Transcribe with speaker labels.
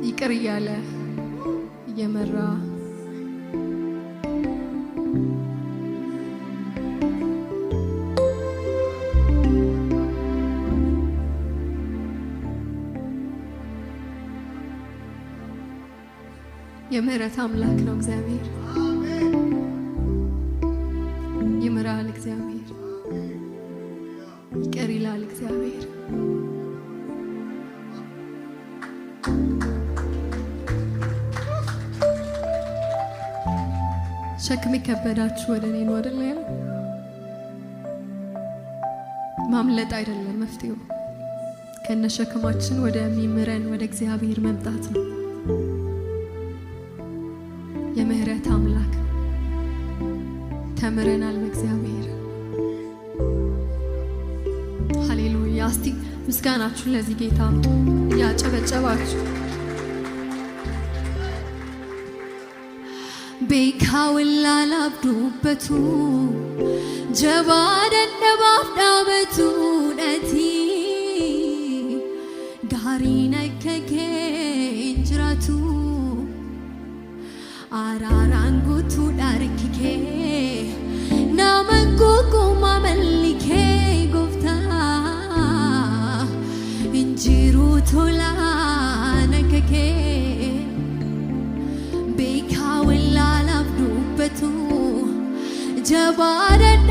Speaker 1: ይቅር እያለ እየመራ የምህረት አምላክ ነው እግዚአብሔር። ይምራል እግዚአብሔር፣ ይቅር ይላል እግዚአብሔር። ሸክም የከበዳችሁ ወደ እኔ ነው አይደል ያለው? ማምለጥ አይደለም መፍትሄው፣ ከነሸክማችን ወደሚምረን ወደ እግዚአብሔር መምጣት ነው። የምህረት አምላክ ተምረናል በእግዚአብሔር። ሃሌሉያ። እስቲ ምስጋናችሁን ለዚህ ጌታ አምጡ እያጨበጨባችሁ። ቤካውላ ላብዱበቱ ጀባደን ባፍዳበቱ ነቲ ጋሪና ከኬንጅራቱ አራራንጉቱ ዳርኪኬ ናመንጉጉ ማመልኬ ጎፍታ እንጂሩ ቶላ ነከኬ ቤካውላ ላብዱበቱ ጀባደን